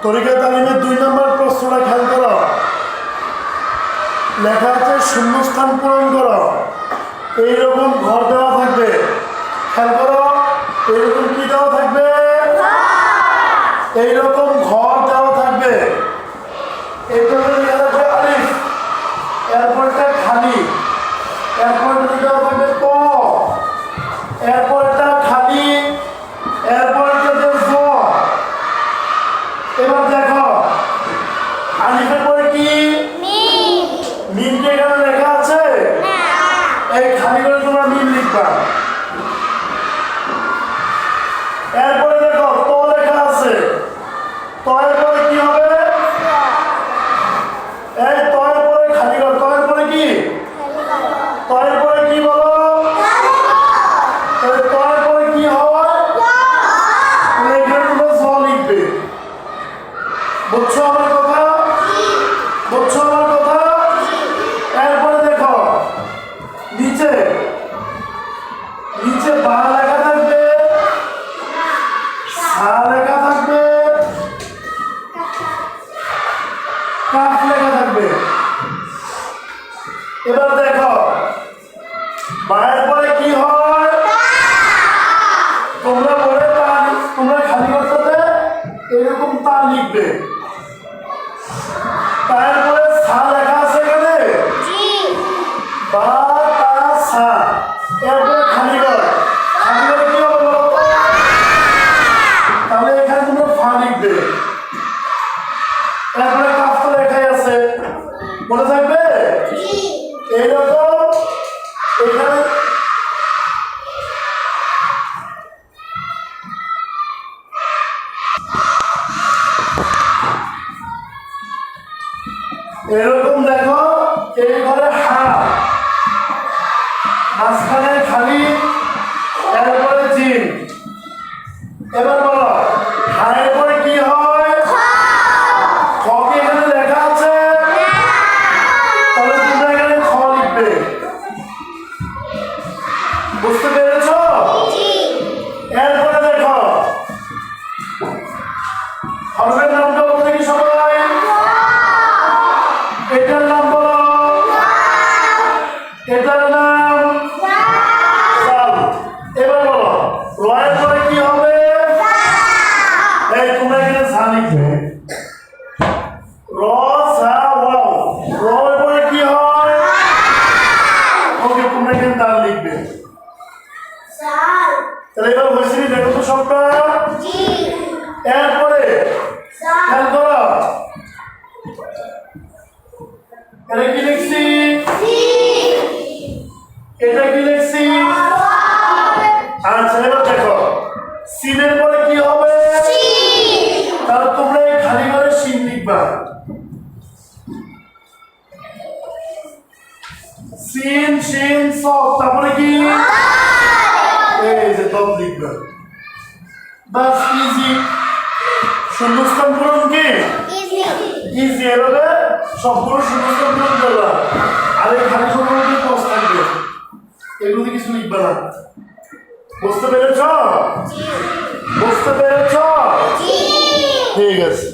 তরিকা তালিমের 2 নম্বর প্রশ্নটা খেয়াল করো। লেখা আছে শূন্যস্থান পূরণ করো। এইরকম ঘর দেওয়া থাকবে, খেয়াল করো। এইরকম কি দেওয়া থাকবে? এইরকম ঘর দেওয়া থাকবে। এইভাবে লেখা থাকবে আলিফ, এরপরটা খালি, এরপরটা দেওয়া থাকবে ক, এরপরটা খালি, এরপরটা জ। এবার দেখো আলিফের পরে কি? মিম। মিম কি এখানে লেখা আছে? না। এই খালি করে তোমরা মিম লিখবা। এরপরে দেখো ত লেখা আছে, ত এর পরে কি হবে? এই ত এর পরে খালি কর, ত এর পরে কি? ত এর পরে কি বলো? তাহলে ত এর পরে কি হয়? তাহলে এখানে তোমরা জ লিখবে। বুঝছো আমার কথা? বুঝছো আমার কথা? এরপরে দেখো নিচে, নিচে বা লেখা থাকবে, সা লেখা থাকবে, কাফ লেখা থাকবে। এবার দেখো বায়ের পরে কি হয়? তোমরা পরে তা, তোমরা খালি করতে এরকম তা লিখবে। তারপরে সা লেখা আছে এখানে, বা তা সা, এরপরে খালি কর, খালি করে কি হবে বলো তো? তাহলে এখানে তোমরা ফা লিখবে। এরপরে কাফ তো লেখাই আছে, মনে থাকবে? এইরকম এখানে এরকম দেখো, এই ঘরে হা, মাঝখানে খালি, এরপরে জিম। এবার বলো হায়ের পরে কি হয়? খ কি এখানে লেখা আছে? তাহলে তোমরা এখানে খ লিখবে। বুঝতে পেরেছো? এরপরে দেখো হরফের নামটা বলতে কি সবাই? এটার নাম বলো। এটার নাম জাল। এবার বলো রয়ের পরে কি হবে? এই তোমরা এখানে ঝা লিখবে। র ঝা ওয়াও, রয়ের পরে কি হয়? ওকে তোমরা এখানে দাল লিখবে। তাহলে এবার হয়েছে কি দেখো তো সবটা? এরপরে খেয়াল করো, এটা কি লিখছি? এটা কি লিখছি? আচ্ছা এবার দেখো সিনের পরে কি হবে? তাহলে তোমরা এই খালি করে সিন লিখবা। সিন শিন সব, তারপরে কি? এই যে তব লিখবা। বাস ইজি। শূন্যস্থান পূরণ কি? ইজি। এভাবে সবগুলো শূন্যস্থান পূরণ করবা। আর এই খালি শূন্যস্থান কি ক্রস থাকবে, এগুলোতে কিছু লিখবা না। বুঝতে পেরেছ? বুঝতে পেরেছ? ঠিক আছে।